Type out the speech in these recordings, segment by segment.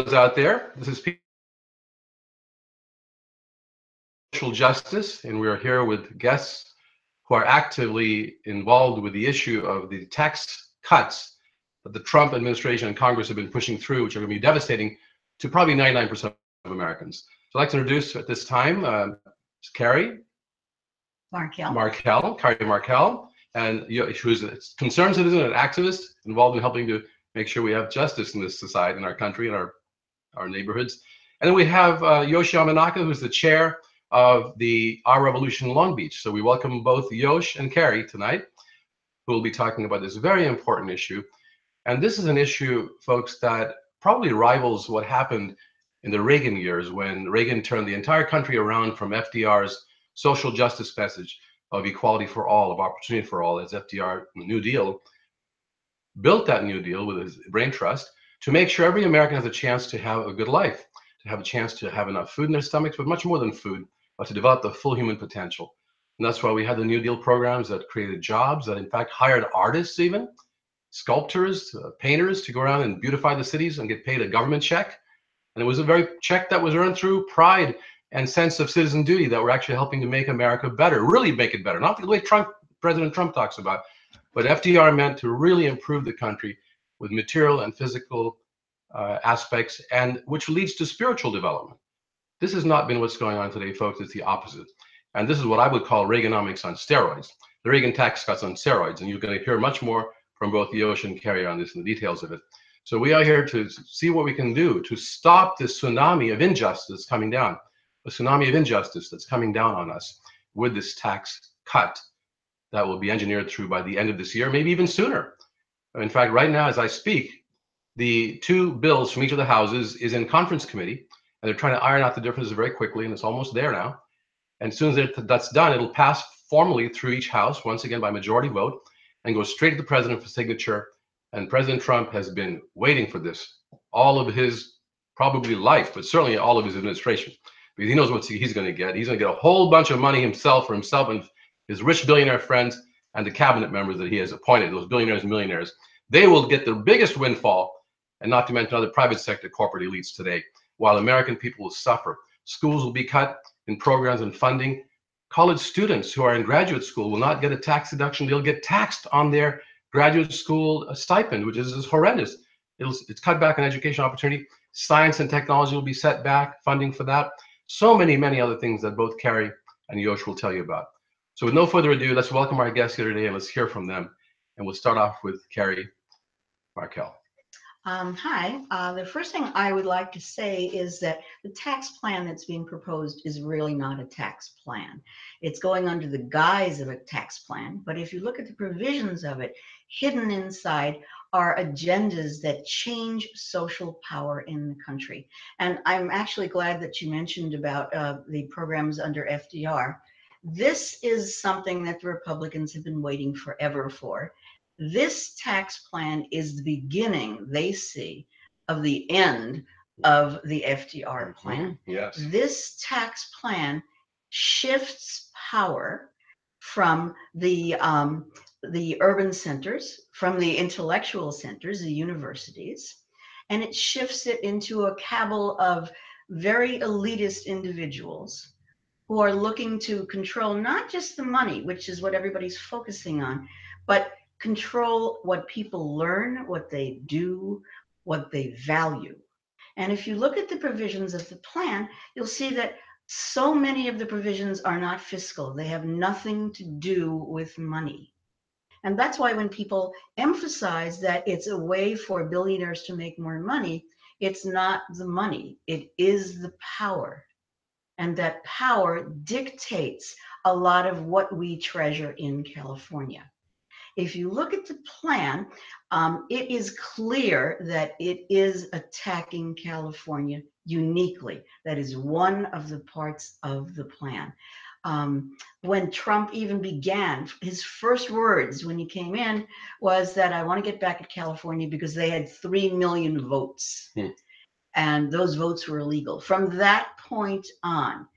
Latinos out there. This is Social Justice, and we are here with guests who are actively involved with the issue of the tax cuts that the Trump administration and Congress have been pushing through, which are going to be devastating to probably 99% of Americans. So I'd like to introduce at this time Carrie Markell, and who's a concerned citizen and activist involved in helping to make sure we have justice in this society, in our country, in our neighborhoods. And then we have Yoshi Yamanaka, who's the chair of the Our Revolution Long Beach. So we welcome both Yosh and Carrie tonight, who will be talking about this very important issue. And this is an issue, folks, that probably rivals what happened in the Reagan years, when Reagan turned the entire country around from FDR's social justice message of equality for all, of opportunity for all, as FDR, the New Deal, built that New Deal with his brain trust to make sure every American has a chance to have a good life, to have a chance to have enough food in their stomachs, but much more than food, but to develop the full human potential. And that's why we had the New Deal programs that created jobs, that in fact hired artists, even sculptors, painters, to go around and beautify the cities and get paid a government check. And it was a very check that was earned through pride and sense of citizen duty, that we're actually helping to make America better, really make it better. Not the way President Trump talks about, but FDR meant to really improve the country with material and physical aspects, and which leads to spiritual development. This has not been what's going on today, folks. It's the opposite. And this is what I would call Reaganomics on steroids, the Reagan tax cuts on steroids. And you're going to hear much more from both Yosh and Carrie on this and the details of it. So we are here to see what we can do to stop this tsunami of injustice coming down, a tsunami of injustice that's coming down on us with this tax cut that will be engineered through by the end of this year, maybe even sooner. In fact, right now, as I speak, the two bills from each of the houses is in conference committee, and they're trying to iron out the differences very quickly, and it's almost there now. And as soon as that's done, it'll pass formally through each house, once again by majority vote, and go straight to the president for signature. And President Trump has been waiting for this all of his probably life, but certainly all of his administration, because he knows what he's going to get. He's going to get a whole bunch of money himself for himself and his rich billionaire friends and the cabinet members that he has appointed, those billionaires and millionaires. They will get the biggest windfall, and not to mention other private sector corporate elites today, while American people will suffer. Schools will be cut in programs and funding. College students who are in graduate school will not get a tax deduction. They'll get taxed on their graduate school stipend, which is horrendous. It's cut back on education opportunity. Science and technology will be set back, funding for that. So many other things that both Carrie and Yosh will tell you about. So with no further ado, let's welcome our guests here today and let's hear from them. And we'll start off with Carrie Markell. Hi. The first thing I would like to say is that the tax plan that's being proposed is really not a tax plan. It's going under the guise of a tax plan, but if you look at the provisions of it, hidden inside are agendas that change social power in the country. And I'm actually glad that you mentioned about the programs under FDR. This is something that the Republicans have been waiting forever for. This tax plan is the beginning, they see, of the end of the FDR plan. Yes. This tax plan shifts power from the urban centers, from the intellectual centers, the universities, and it shifts it into a cabal of very elitist individuals who are looking to control not just the money, which is what everybody's focusing on, but control what people learn, what they do, what they value. And if you look at the provisions of the plan, you'll see that so many of the provisions are not fiscal. They have nothing to do with money. And that's why when people emphasize that it's a way for billionaires to make more money, it's not the money, it is the power. And that power dictates a lot of what we treasure in California. If you look at the plan, it is clear that it is attacking California uniquely. That is one of the parts of the plan. When Trump even began, his first words when he came in was that I want to get back at California because they had 3 million votes. And those votes were illegal. From that point on,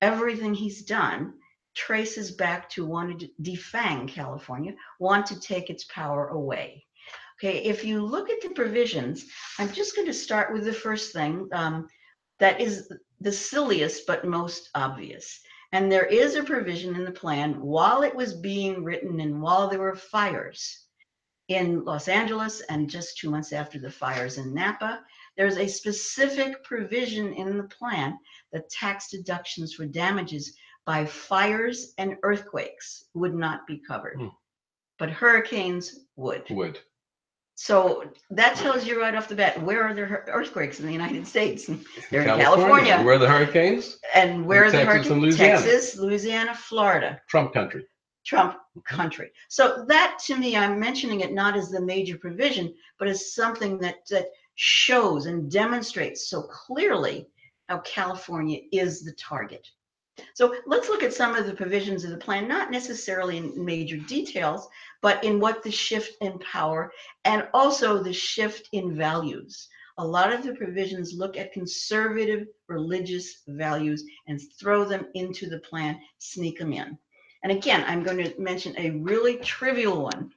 everything he's done traces back to wanting to defang California, want to take its power away. Okay, if you look at the provisions, I'm just going to start with the first thing that is the silliest but most obvious. And there is a provision in the plan while it was being written and while there were fires in Los Angeles and just 2 months after the fires in Napa, there's a specific provision in the plan that tax deductions for damages by fires and earthquakes would not be covered, but hurricanes would. So that tells you right off the bat, where are there earthquakes in the United States? They're in California. Where are the hurricanes? And where are the Texas hurricanes? and Louisiana. Texas, Louisiana, Florida. Trump country. Trump country. So that, to me, I'm mentioning it not as the major provision, but as something that shows and demonstrates so clearly how California is the target. So let's look at some of the provisions of the plan, not necessarily in major details, but in what the shift in power and also the shift in values. A lot of the provisions look at conservative religious values and throw them into the plan, sneak them in. And again, I'm going to mention a really trivial one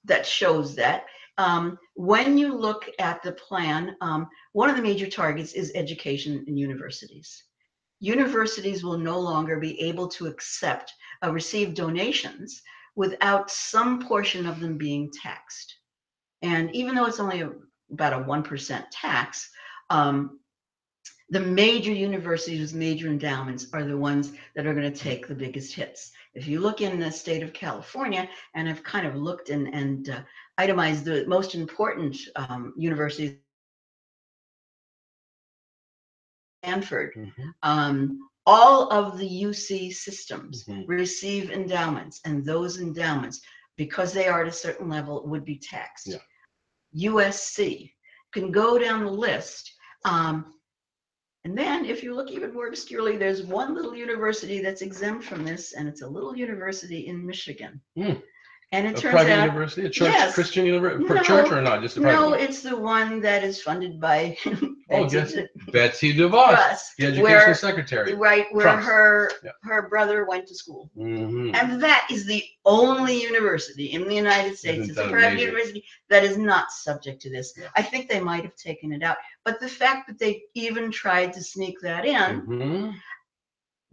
that shows that. When you look at the plan, one of the major targets is education in universities. Universities will no longer be able to accept, receive donations without some portion of them being taxed. And even though it's only about a 1% tax, the major universities with major endowments are the ones that are going to take the biggest hits. If you look in the state of California, and I've kind of looked and itemized the most important universities, Stanford, all of the UC systems receive endowments, and those endowments, because they are at a certain level, would be taxed. USC can go down the list. And then if you look even more obscurely, there's one little university that's exempt from this, and it's a little university in Michigan. And it turns private out, university, a church, yes, Christian university, no, church or not? Just a private one? it's the one that is funded by Betsy DeVos, the education secretary, right, where her brother went to school, and that is the only university in the United States. It's a private university that is not subject to this. I think they might have taken it out, but the fact that they even tried to sneak that in,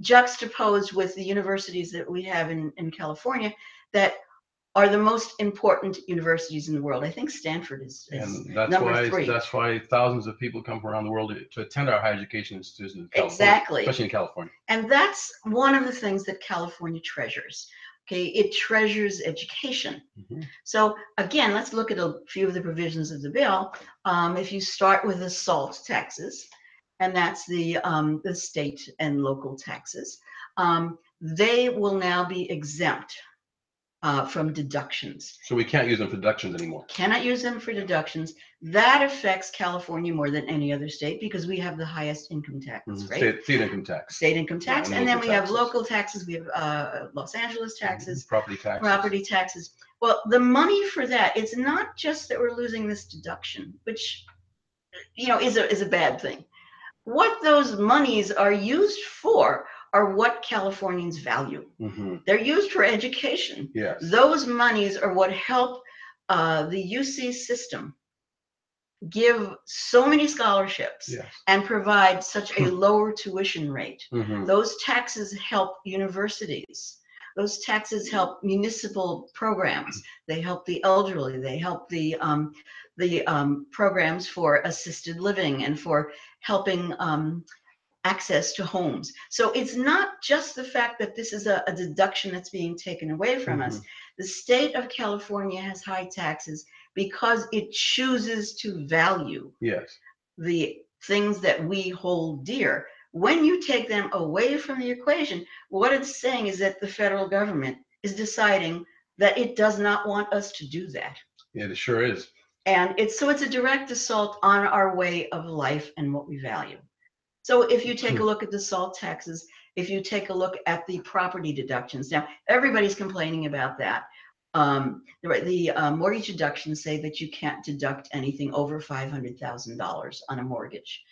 juxtaposed with the universities that we have in California that are the most important universities in the world. I think Stanford is number 3. That's why thousands of people come from around the world to attend our higher education institutions in California, exactly, especially in California. And that's one of the things that California treasures. Okay, it treasures education. So again, let's look at a few of the provisions of the bill. If you start with the SALT taxes, and that's the state and local taxes, they will now be exempt from deductions. So we can't use them for deductions anymore. Cannot use them for deductions. That affects California more than any other state because we have the highest income tax rate. State income tax. State income tax. And then we have local taxes. We have Los Angeles taxes. Property taxes. Property taxes. Well, the money for that, it's not just that we're losing this deduction, which, is a bad thing. What those monies are used for are what Californians value. They're used for education. Yes. Those monies are what help the UC system give so many scholarships and provide such a lower tuition rate. Those taxes help universities. Those taxes help municipal programs. They help the elderly. They help the programs for assisted living and for helping access to homes. So it's not just the fact that this is a deduction that's being taken away from us. The state of California has high taxes because it chooses to value the things that we hold dear. When you take them away from the equation, what it's saying is that the federal government is deciding that it does not want us to do that. Yeah, it sure is. And it's a direct assault on our way of life and what we value. So if you take a look at the SALT taxes, if you take a look at the property deductions, now everybody's complaining about that. The mortgage deductions say that you can't deduct anything over $500,000 on a mortgage.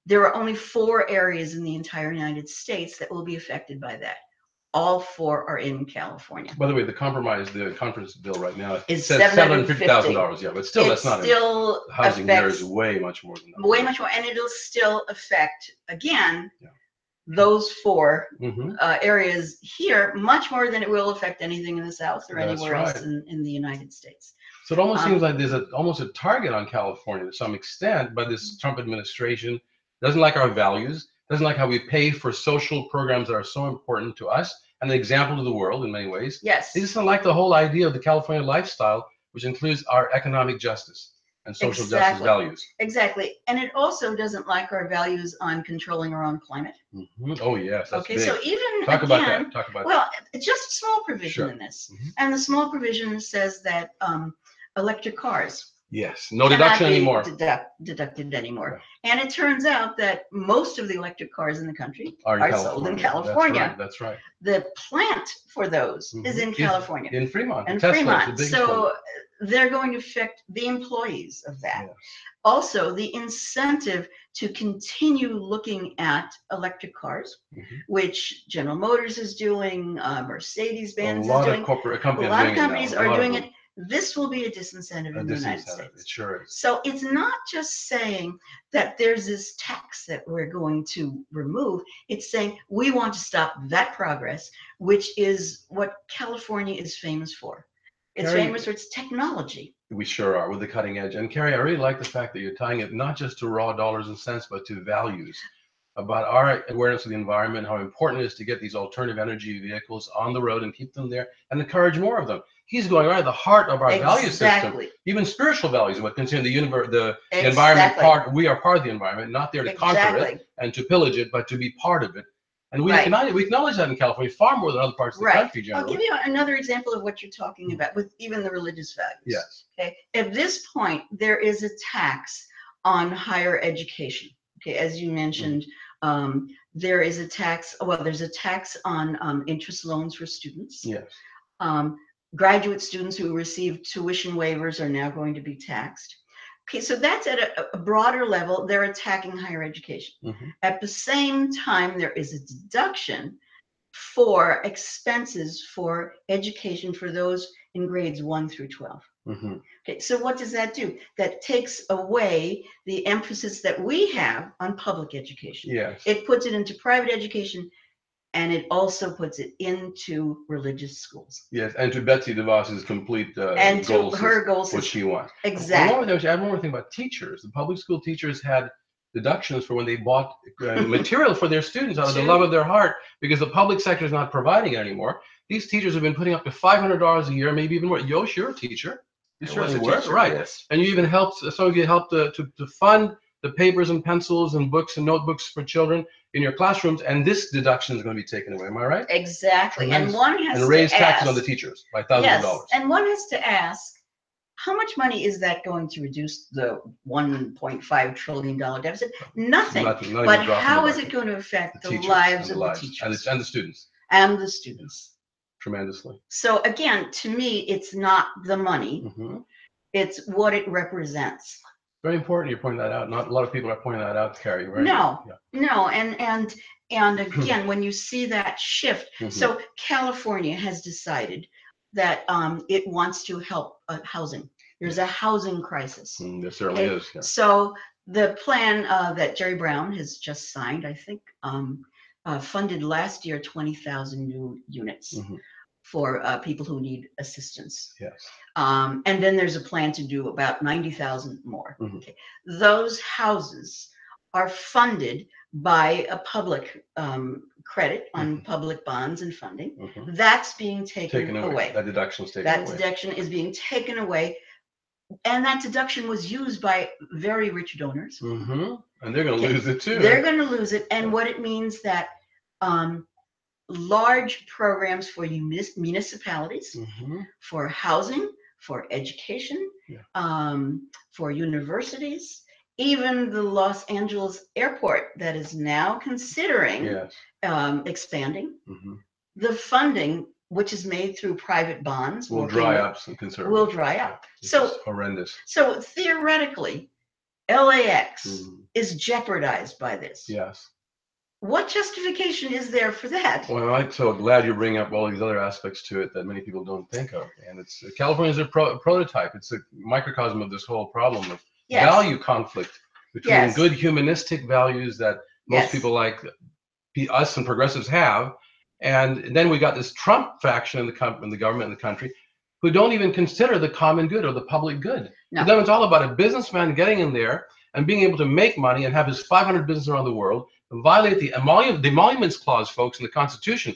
There are only 4 areas in the entire United States that will be affected by that. all 4 are in California. By the way, the conference bill right now Is says $750,000. Yeah, but still, It's that's not still housing here affects is way much more than that. way much more, and it'll still affect again Yeah. those 4 Mm-hmm. areas here much more than it will affect anything in the South or That's anywhere else right. in the United States. So it almost seems like there's almost a target on California to some extent, but this Trump administration doesn't like our values, doesn't like how we pay for social programs that are so important to us and an example to the world in many ways. Yes, They just don't like the whole idea of the California lifestyle, which includes our economic justice and social justice values. exactly. And it also doesn't like our values on controlling our own climate. Mm-hmm. Oh yes, that's Okay, big. so even Talk about again, that. Talk about well, it's just a small provision Sure. in this, Mm-hmm. and the small provision says that electric cars Yes, no cannot deduction be anymore. deducted anymore. And it turns out that most of the electric cars in the country Are sold in California. That's right. The plant for those is in California. In Fremont. In Tesla Fremont. is the biggest So one. they're going to affect the employees of that. Yes. Also, the incentive to continue looking at electric cars, which General Motors is doing, Mercedes-Benz is doing. A lot of corporate companies, a lot of companies are doing it. This will be a disincentive in the United States. It sure is. So it's not just saying that there's this tax that we're going to remove. It's saying we want to stop that progress, which is what California is famous for. It's famous for its technology. We sure are, with the cutting edge. And Carrie, I really like the fact that you're tying it not just to raw dollars and cents, but to values about our awareness of the environment, how important it is to get these alternative energy vehicles on the road and keep them there and encourage more of them. He's going right at the heart of our value system, even spiritual values, what concern the universe, the environment part. We are part of the environment, not there to conquer it and to pillage it, but to be part of it. And we acknowledge that in California far more than other parts of the country generally. I'll give you another example of what you're talking about with even the religious values. Yes. Okay. At this point, there is a tax on higher education. Okay, as you mentioned, there is a tax. Well, there's a tax on interest loans for students. Yes. Graduate students who receive tuition waivers are now going to be taxed. Okay, so that's at a broader level. They're attacking higher education. At the same time, there is a deduction for expenses for education for those in grades 1 through 12. Okay, so what does that do? That takes away the emphasis that we have on public education. Yes. It puts it into private education, and it also puts it into religious schools. Yes, and to Betsy DeVos's complete and to her goals, what she wants. Exactly. I have one more thing about teachers. The public school teachers had deductions for when they bought material for their students out of the love of their heart, because the public sector is not providing it anymore. These teachers have been putting up to $500 a year, maybe even more. Yosh, you're a teacher. You certainly were, right? Yes. And you even helped. Some of you helped to fund the papers and pencils and books and notebooks for children in your classrooms, and this deduction is going to be taken away. Am I right? Exactly. Tremendous. And one has to raise taxes on the teachers by thousands of dollars. And one has to ask, how much money is that going to reduce the $1.5 trillion deficit? Nothing. But how is it going to affect the lives of the teachers and the students? And the students. Tremendously. So again, to me, it's not the money; it's what it represents. Very important. You're pointing that out. Not a lot of people are pointing that out, Carrie. Right? No, and again, when you see that shift, so California has decided that it wants to help housing. There's a housing crisis. There certainly is. Yeah. So the plan that Jerry Brown has just signed, I think, funded last year 20,000 new units for people who need assistance. Yes. And then there's a plan to do about 90,000 more. Okay. Those houses are funded by a public credit on public bonds and funding. That's being taken away. That deduction is taken away. That deduction is being taken away. And that deduction was used by very rich donors. And they're going to lose it too. They're going to lose it. And what it means that large programs for municipalities, for housing, for education, for universities, even the Los Angeles airport that is now considering expanding, the funding, which is made through private bonds, will dry up. Some conservative will dry up. So horrendous. So theoretically, LAX is jeopardized by this. Yes. What justification is there for that? Well, I'm so glad you bring up all these other aspects to it that many people don't think of. And it's California is a prototype. It's a microcosm of this whole problem of Yes. value conflict between Yes. good humanistic values that most Yes. people like us and progressives have, and then we got this Trump faction in the government in the country who don't even consider the common good or the public good. No. For them, it's all about a businessman getting in there and being able to make money and have his 500 businesses around the world, violate the emoluments clause, folks, in the Constitution,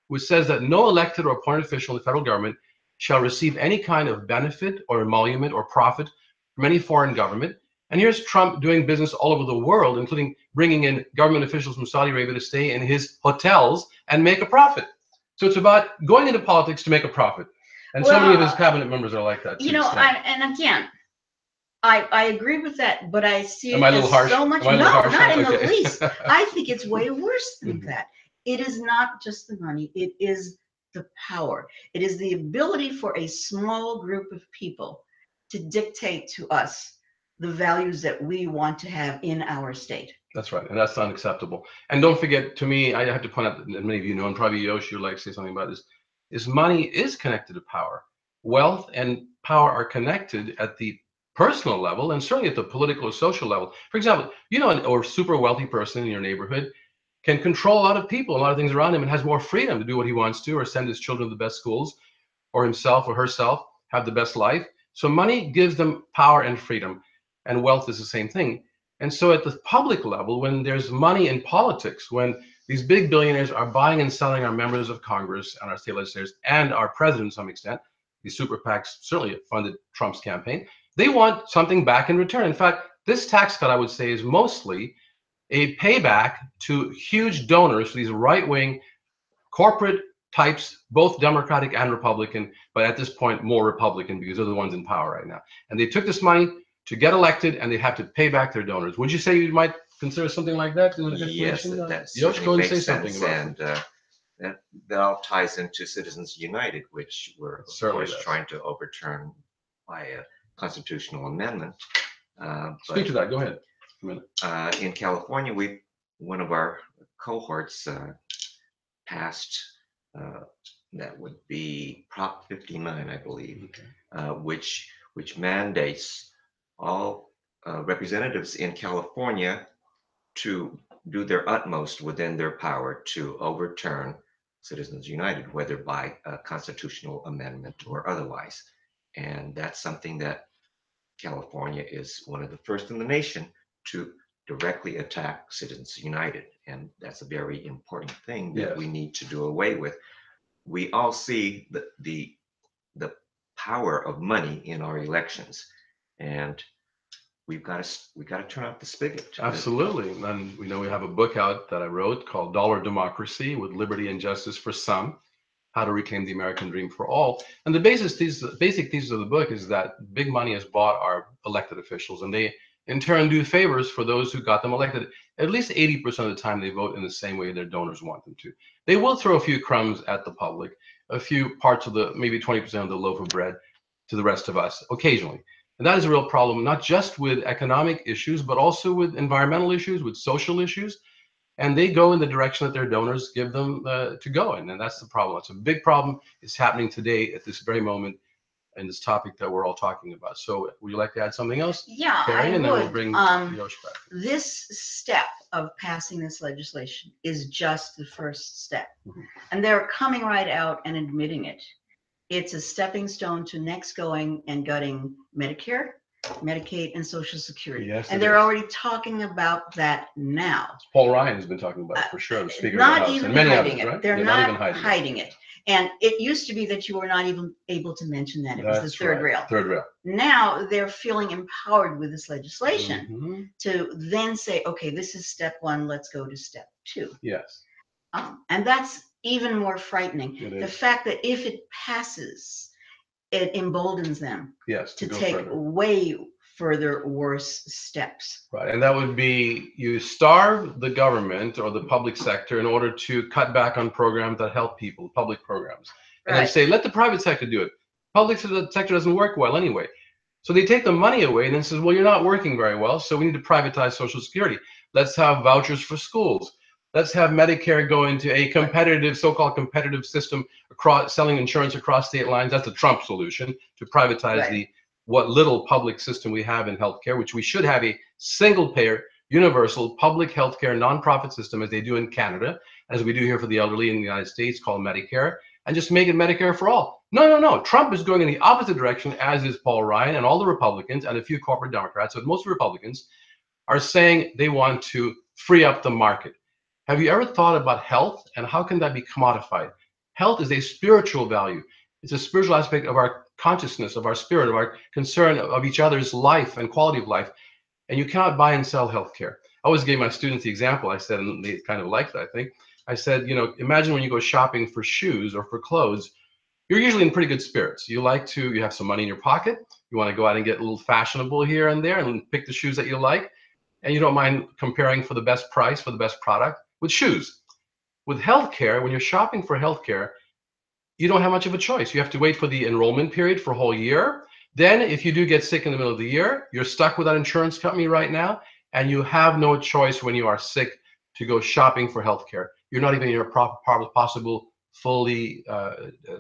which says that no elected or appointed official in the federal government shall receive any kind of benefit or emolument or profit from any foreign government. And here's Trump doing business all over the world, including bringing in government officials from Saudi Arabia to stay in his hotels and make a profit. So it's about going into politics to make a profit. And so many of his cabinet members are like that. You know, and again, I agree with that, but I see it Am I a little as harsh? so much. Am I a little No, harsh? not in Okay. the least. I think it's way worse than Mhm. that. It is not just the money, it is the power. It is the ability for a small group of people to dictate to us the values that we want to have in our state. That's right, and that's unacceptable. And don't forget, to me, I have to point out that many of you know, and probably Yoshi would like to say something about this, is money is connected to power. Wealth and power are connected at the personal level and certainly at the political or social level. For example, you know, a super wealthy person in your neighborhood can control a lot of people, a lot of things around him, and has more freedom to do what he wants to, or send his children to the best schools, or himself or herself have the best life. So money gives them power and freedom, and wealth is the same thing. And so at the public level, when there's money in politics, when these big billionaires are buying and selling our members of Congress and our state legislators and our president to some extent, these super PACs certainly funded Trump's campaign, they want something back in return. In fact, this tax cut, I would say, is mostly a payback to huge donors, these right-wing corporate types, both Democratic and Republican, but at this point more Republican because they're the ones in power right now. And they took this money to get elected, and they have to pay back their donors. Would you say you might consider something like that? Yes, that Yosh, go certainly and say makes something sense, about it. and that all ties into Citizens United, which we're of Certainly course does. trying to overturn by a constitutional amendment. Speak to that. Go ahead. In California, one of our cohorts passed. That would be Prop 59, I believe, which mandates all representatives in California to do their utmost within their power to overturn Citizens United, whether by a constitutional amendment or otherwise. And that's something that California is one of the first in the nation to directly attack Citizens United. And that's a very important thing that we need to do away with. We all see the power of money in our elections, and we got to turn off the spigot. Absolutely. And we know we have a book out that I wrote called Dollar Democracy with Liberty and Justice for Some, How to Reclaim the American Dream for All. And the basic thesis of the book is that big money has bought our elected officials, and they in turn do favors for those who got them elected. At least 80% of the time they vote in the same way their donors want them to. They will throw a few crumbs at the public, a few parts of maybe 20% of the loaf of bread to the rest of us occasionally. And that is a real problem, not just with economic issues, but also with environmental issues, with social issues. And they go in the direction that their donors give them to go in. And that's the problem. It's a big problem. It's happening today at this very moment in this topic that we're all talking about. So would you like to add something else? Yeah, Carrie, I and then would. we'll bring Yosh back. This step of passing this legislation is just the first step. Mhm. And they're coming right out and admitting it. It's a stepping stone to next going and gutting Medicare, Medicaid, and Social Security. Yes, and it they're is. already talking about that now. Paul Ryan has been talking about it for sure, the Speaker of the Not House, even and many hiding others, it. right? They're Yeah, not even hiding it. And it used to be that you were not even able to mention that. It was the third rail. Third rail. Now they're feeling empowered with this legislation Mhm. to then say, okay, this is step one, let's go to step two. Yes. And that's even more frightening. It The is. fact that if it passes, it emboldens them Yes, to go take further. way further worse steps. Right, and that would be you starve the government or the public sector in order to cut back on programs that help people, public programs. And then Right. say, let the private sector do it. Public sector doesn't work well anyway. So they take the money away and then says, well, you're not working very well, so we need to privatize Social Security. Let's have vouchers for schools. Let's have Medicare go into a competitive, so-called competitive system across selling insurance across state lines. That's the Trump solution, to privatize Right. the what little public system we have in healthcare, which we should have a single payer, universal public healthcare nonprofit system as they do in Canada, as we do here for the elderly in the United States, called Medicare, and just make it Medicare for all. No, no, no. Trump is going in the opposite direction, as is Paul Ryan and all the Republicans and a few corporate Democrats, but most Republicans are saying they want to free up the market. Have you ever thought about health and how can that be commodified? Health is a spiritual value. It's a spiritual aspect of our consciousness, of our spirit, of our concern of each other's life and quality of life. And you cannot buy and sell healthcare. I always gave my students the example. I said, and they kind of liked it, I think. I said, imagine when you go shopping for shoes or for clothes, you're usually in pretty good spirits. You have some money in your pocket. You want to go out and get a little fashionable here and there and pick the shoes that you like. And you don't mind comparing for the best price, for the best product with shoes. With healthcare, when you're shopping for healthcare, you don't have much of a choice. You have to wait for the enrollment period for a whole year. Then if you do get sick in the middle of the year, you're stuck with that insurance company right now, and you have no choice when you are sick to go shopping for healthcare. You're not even in your possible fully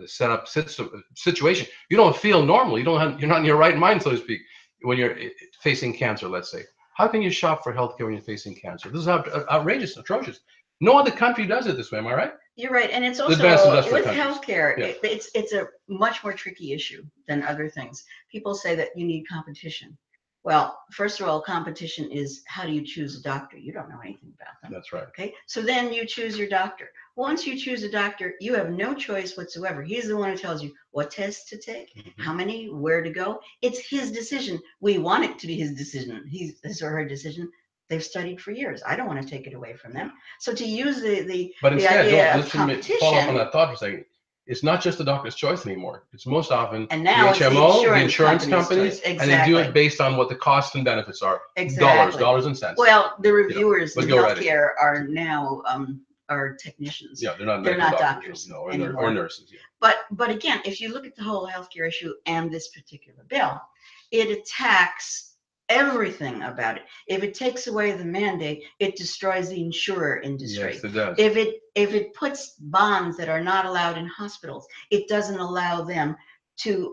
set up situation. You don't feel normal. You're not in your right mind, so to speak, when you're facing cancer, let's say. How can you shop for healthcare when you're facing cancer? This is outrageous, atrocious. No other country does it this way. Am I right? You're right, and it's The also advanced industrial with countries. healthcare. Yeah. It's a much more tricky issue than other things. People say that you need competition. Well, first of all, competition is how do you choose a doctor? You don't know anything about them. That's right. Okay, so then you choose your doctor. Once you choose a doctor, you have no choice whatsoever. He's the one who tells you what tests to take, how many, where to go. It's his decision. We want it to be his decision, his or her decision. They've studied for years. I don't want to take it away from them. So to use But the instead, idea of follow up on competition, that thought for a second. It's not just the doctor's choice anymore. It's most often and now the it's the HMO, the insurance insurance company's companies, choice. and they do Exactly. it based on what the costs and benefits are. Exactly. Dollars and cents. Well, the reviewers but in go right healthcare are now are technicians. Yeah, they're not They're medical not doctors no, or anymore. nurses. Yeah. But again, if you look at the whole healthcare issue and this particular bill, it attacks everything about it. If it takes away the mandate, it destroys the insurer industry. Yes, it does. If it puts bonds that are not allowed in hospitals, it doesn't allow them to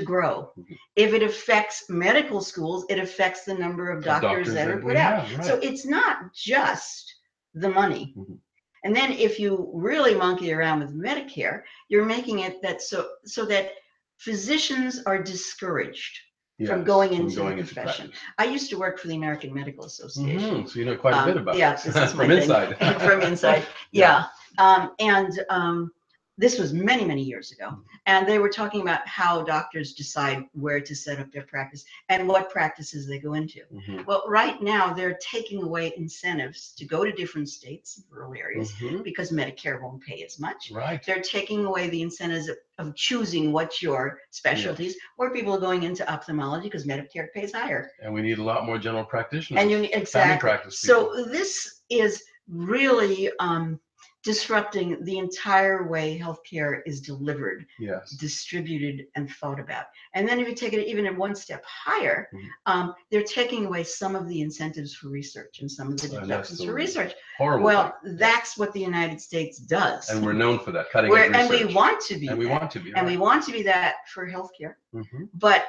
grow. If it affects medical schools, it affects the number of doctors that are put out. Right. So it's not just the money. And then if you really monkey around with Medicare, you're making it that so that physicians are discouraged from going into the profession. I used to work for the American Medical Association. So you know quite a bit about this is from my inside. thing. From inside, yeah. This was many, many years ago. And they were talking about how doctors decide where to set up their practice and what practices they go into. Well, right now, they're taking away incentives to go to different states, rural areas, because Medicare won't pay as much. Right. They're taking away the incentives of choosing what your specialties, or people are going into ophthalmology because Medicare pays higher. And we need a lot more general practitioners. And exactly. So this is really disrupting the entire way healthcare is delivered, distributed, and thought about. And then if you take it even one step higher, they're taking away some of the incentives for research and some of the deductions for research. Well, that's what the United States does. And we're known for that, cutting edge research. And we want to be. And we want to be. And we want to be that for healthcare. But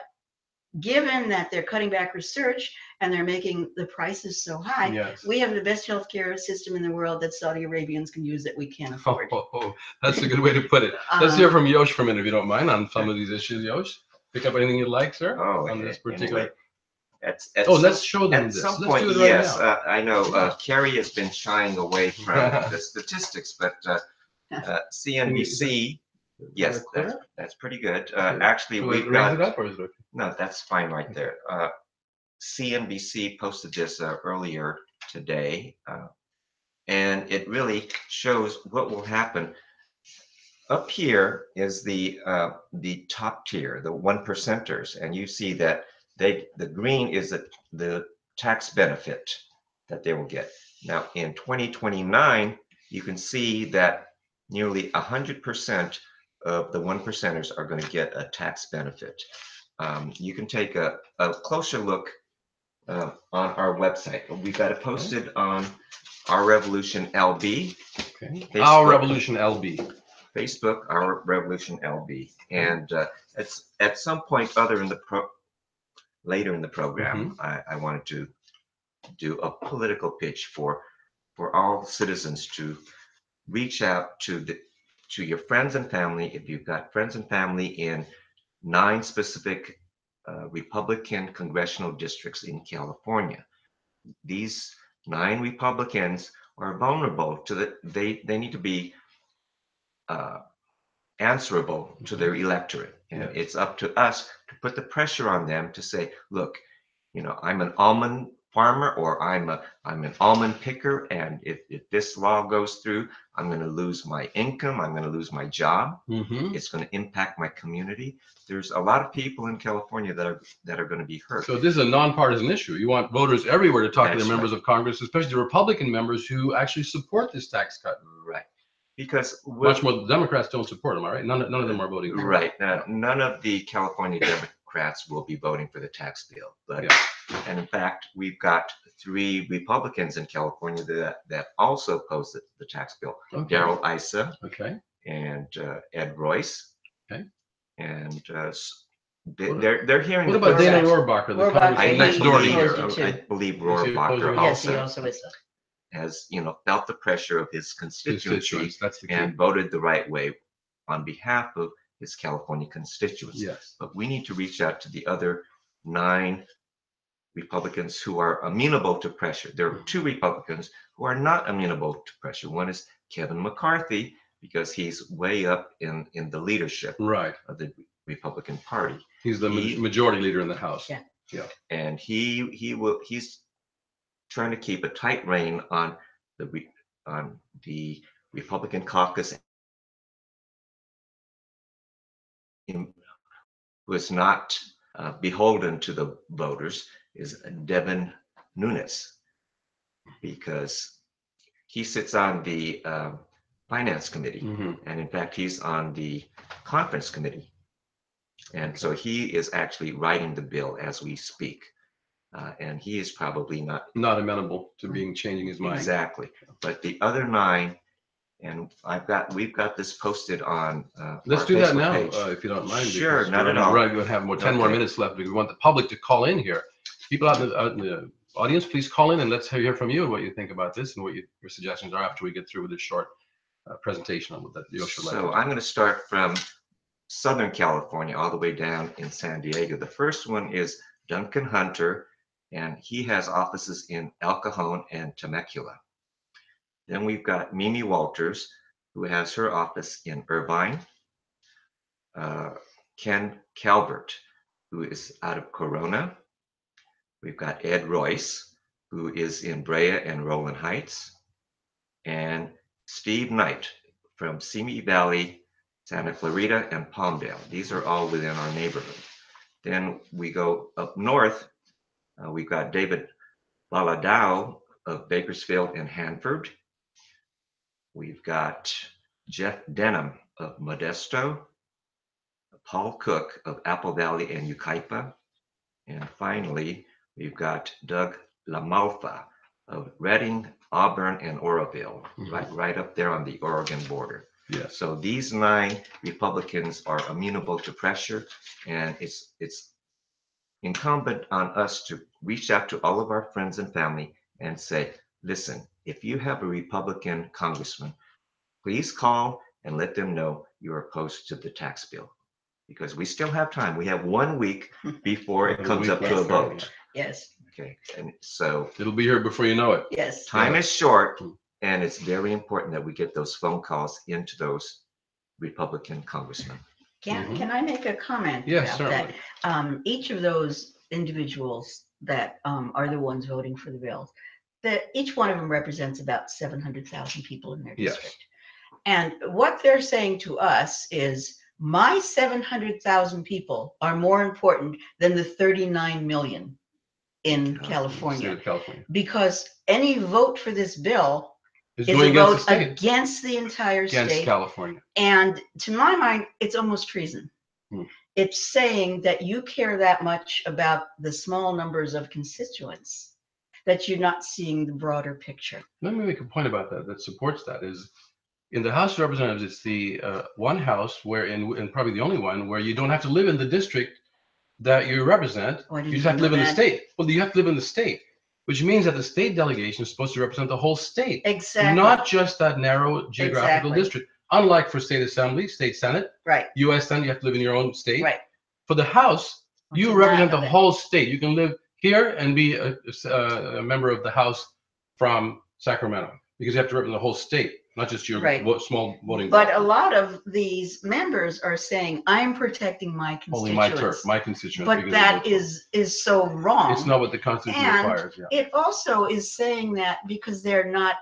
given that they're cutting back research and they're making the prices so high, we have the best healthcare system in the world that Saudi Arabians can use that we can't afford. That's a good way to put it. Let's hear from Yosh for a minute, if you don't mind, on some of these issues. Yosh, pick up anything you'd like, sir, on this particular. Anyway, let's show them at this. Some let's point, do it right yes, now. I know Kerry has been shying away from the statistics, but CNBC. Yes, that's pretty good. Actually, we've got. Raise it up, or is it okay? No, that's fine right there. CNBC posted this earlier today, and it really shows what will happen. Up here is the top tier, the 1%ers, and you see that the green is the tax benefit that they will get. Now in 2029, you can see that nearly 100% of the 1%ers are going to get a tax benefit. You can take a closer look on our website. We got it posted on Our Revolution LB. Okay. Facebook. Our Revolution LB. Facebook, Our Revolution LB. And it's at some point later in the program, I wanted to do a political pitch for all citizens to reach out to your friends and family. If you've got friends and family in 9 specific Republican congressional districts in California, these 9 Republicans are vulnerable to they need to be answerable to their electorate. And it's up to us to put the pressure on them to say, look, I'm an almond farmer, or I'm an almond picker, and if this law goes through, I'm going to lose my income, I'm going to lose my job. It's going to impact my community. There's a lot of people in California that are going to be hurt. So this is a nonpartisan issue. You want voters everywhere to talk to That's their members of Congress, especially the Republican members who actually support this tax cut. Right. Because much more, the Democrats don't support them, all right? None of them are voting for it. Right. None of the California Democrats will be voting for the tax bill. But and in fact, we've got 3 Republicans in California that also oppose the tax bill. Darrell Issa. And Ed Royce. And they're hearing. What about Dana Rohrabacher, the congressman next door leader? I believe Rohrabacher yes, he also is. Has felt the pressure of his constituency That's the key. and voted the right way on behalf of his California constituents. Yes. But we need to reach out to the other 9 Republicans who are amenable to pressure. There are 2 Republicans who are not amenable to pressure. One is Kevin McCarthy, because he's way up in the leadership of the Republican Party. He's the majority leader in the House. And he's trying to keep a tight rein on the Republican caucus, who is not beholden to the voters, is Devin Nunes, because he sits on the Finance Committee, and in fact, he's on the Conference Committee. And so he is actually writing the bill as we speak. And he is probably not amenable to changing his mind. Exactly. But the other 9, and we've got this posted on. Let's do that now, if you don't mind. Sure, not at all. We're going to have 10 more minutes left. We want the public to call in here. People out in the audience, please call in and let's hear from you and what you think about this and what your suggestions are after we get through with this short presentation on what the Yoshua. So I'm going to start from Southern California all the way down in San Diego. The first one is Duncan Hunter, and he has offices in El Cajon and Temecula. Then we've got Mimi Walters, who has her office in Irvine. Ken Calvert, who is out of Corona. We've got Ed Royce, who is in Brea and Rowland Heights. And Steve Knight from Simi Valley, Santa Clarita, and Palmdale. These are all within our neighborhood. Then we go up north. We've got David Baladao of Bakersfield and Hanford. We've got Jeff Denham of Modesto, Paul Cook of Apple Valley and Yucaipa. And finally, we've got Doug LaMalfa of Redding, Auburn, and Oroville, right up there on the Oregon border. Yes. So these 9 Republicans are amenable to pressure, and it's incumbent on us to reach out to all of our friends and family and say, listen, if you have a Republican congressman, please call and let them know you're opposed to the tax bill, because we still have time. We have 1 week before it comes up to a vote. Yes. Okay. And so it'll be here before you know it. Yes. Time is short, and it's very important that we get those phone calls into those Republican congressmen. Can I make a comment Yes, about certainly. that? Each of those individuals that are the ones voting for the bills, each one of them represents about 700,000 people in their district. And what they're saying to us is, my 700,000 people are more important than the 39 million in California. Because any vote for this bill is a vote against the entire state. Against California. And to my mind, it's almost treason. it's saying that you care that much about the small numbers of constituents that you're not seeing the broader picture. Let me make a point about that supports that. Is in the House of Representatives, it's the one house where, and probably the only one, where you don't have to live in the district that you represent. Oh, I didn't You just have to know live in the that. state. Well, you have to live in the state, which means that the state delegation is supposed to represent the whole state, Exactly. not just that narrow geographical Exactly. district. Unlike for state assembly, state senate, Right. U.S. Senate, you have to live in your own state. Right. For the House, I you did represent not the know that. whole state. You can live here and be a member of the House from Sacramento, because you have to represent the whole state, not just your Right. small voting But block. a lot of these members are saying, I'm protecting my Only my turf, constituents. my constituents. But because that they vote for me. is so wrong. It's not what the Constitution And requires. Yeah. it also is saying that because they're not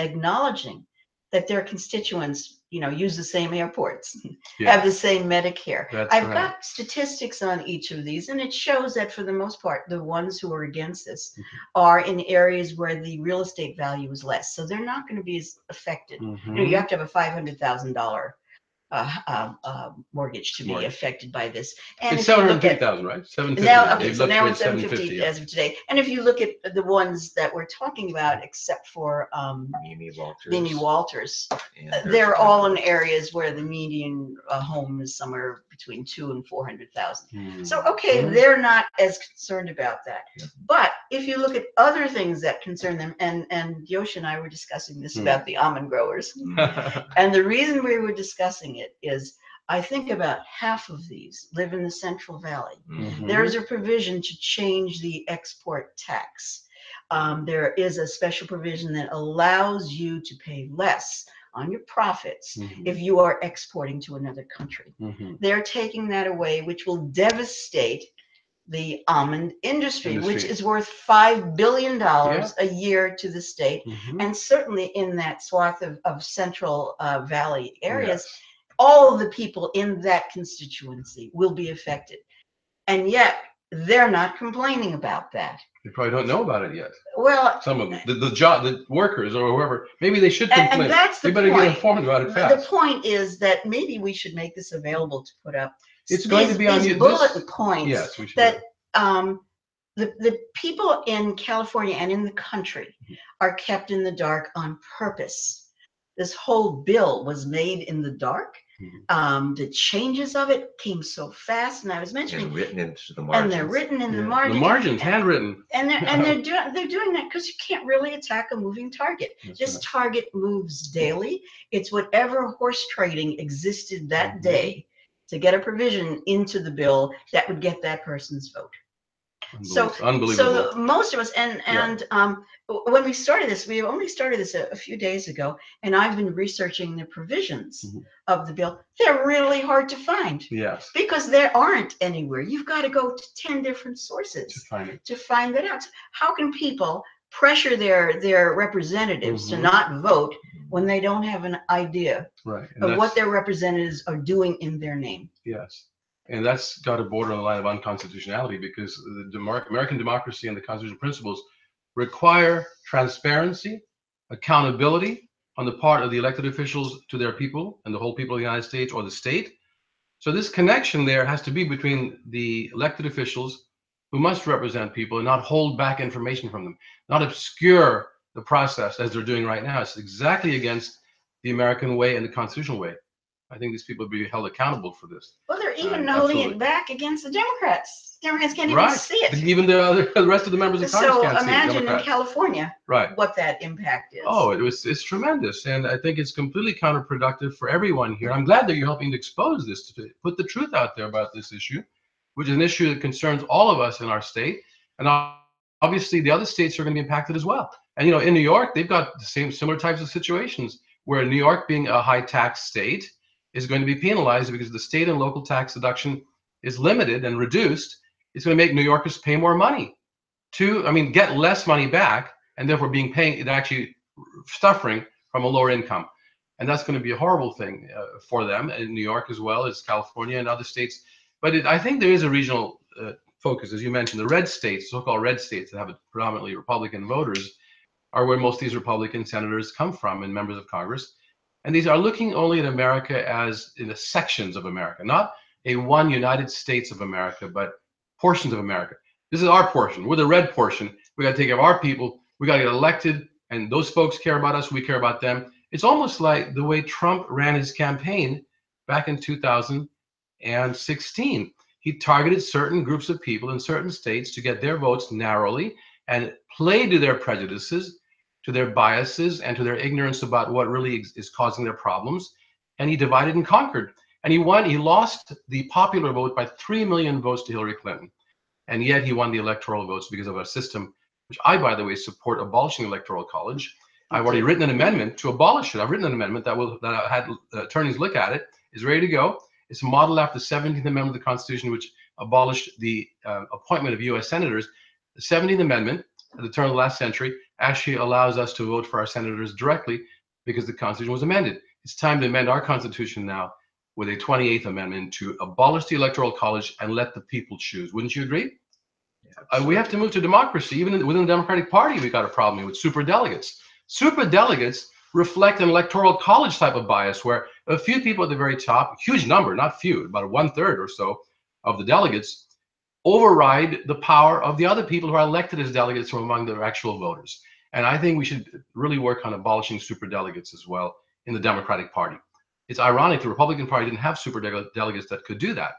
acknowledging that their constituents, use the same airports, Yeah. have the same Medicare. That's I've right. got statistics on each of these, and it shows that for the most part, the ones who are against this are in areas where the real estate value is less. So they're not going to be as affected. You have to have a $500,000 mortgage to be affected by this. And It's if you look at 750,000, right? 750. now, okay, They've so now upgraded it's 750 yeah. as of today. And if you look at the ones that we're talking about, except for Mimi Walters. And they're all in areas where the median home is somewhere between 200,000 and 400,000. So okay, they're not as concerned about that. Yeah. But if you look at other things that concern them, and Yoshi and I were discussing this about the almond growers, and the reason we were discussing it is I think about half of these live in the Central Valley. There's a provision to change the export tax. There is a special provision that allows you to pay less on your profits if you are exporting to another country. They're taking that away, which will devastate the almond industry, which is worth $5 billion a year to the state. And certainly in that swath of Central Valley areas, all of the people in that constituency will be affected. And yet they're not complaining about that. They probably don't know about it yet. Well, some of them, the workers or whoever, maybe they should complain. And that's the they better point. Get informed about it fast. The point is that maybe we should make this available to put up. It's going to be on these bullet points. Yes, we should. That the people in California and in the country are kept in the dark on purpose. This whole bill was made in the dark. The changes of it came so fast, and I was mentioning and written into the margins. And they're written in the margins. The margins, handwritten. And they're doing that because you can't really attack a moving target. This target moves daily. It's whatever horse trading existed that day to get a provision into the bill that would get that person's vote. So unbelievable. So most of us, when we started this, we only started this a few days ago, and I've been researching the provisions of the bill. They're really hard to find. Yes. Because there aren't anywhere. You've got to go to 10 different sources to find that out. How can people pressure their representatives to not vote when they don't have an idea of what their representatives are doing in their name? Yes. And that's got to border on the line of unconstitutionality, because the American democracy and the constitutional principles require transparency, accountability on the part of the elected officials to their people and the whole people of the United States or the state. So this connection there has to be between the elected officials who must represent people and not hold back information from them, not obscure the process as they're doing right now. It's exactly against the American way and the constitutional way. I think these people will be held accountable for this. Well, they're even holding it back against the Democrats. Democrats can't even see it. Even the rest of the members of Congress can't see it. So imagine in California what that impact is. Oh, it's tremendous. And I think it's completely counterproductive for everyone here. I'm glad that you're helping to expose this, to put the truth out there about this issue, which is an issue that concerns all of us in our state. And obviously the other states are going to be impacted as well. And, in New York, they've got the similar types of situations where New York, being a high tax state, is going to be penalized because the state and local tax deduction is limited and reduced. It's going to make New Yorkers pay more money get less money back, and therefore they're actually suffering from a lower income. And that's going to be a horrible thing for them in New York as well as California and other states. But I think there is a regional focus, as you mentioned. The red states, so-called red states that have predominantly Republican voters, are where most of these Republican senators come from and members of Congress. And these are looking only at America as in the sections of America, not a one United States of America, but portions of America. This is our portion. We're the red portion. We got to take care of our people. We got to get elected, and those folks care about us. We care about them. It's almost like the way Trump ran his campaign back in 2016. He targeted certain groups of people in certain states to get their votes narrowly and played to their prejudices, to their biases, and to their ignorance about what really is causing their problems. And he divided and conquered. And he won. He lost the popular vote by 3 million votes to Hillary Clinton. And yet he won the electoral votes because of a system, which I, by the way, support abolishing electoral college. I've already written an amendment to abolish it. I've written an amendment that I had attorneys look at it. It's ready to go. It's modeled after the 17th Amendment of the Constitution, which abolished the appointment of U.S. senators. The 17th Amendment, at the turn of the last century, actually allows us to vote for our senators directly because the Constitution was amended. It's time to amend our Constitution now with a 28th Amendment to abolish the Electoral College and let the people choose. Wouldn't you agree? We have to move to democracy. Even within the Democratic Party, we got a problem here with superdelegates. Superdelegates reflect an Electoral College type of bias where a few people at the very top, huge number, not few, about 1/3 or so of the delegates, override the power of the other people who are elected as delegates from among the actual voters. And I think we should really work on abolishing superdelegates as well in the Democratic Party. It's ironic the Republican Party didn't have superdelegates that could do that.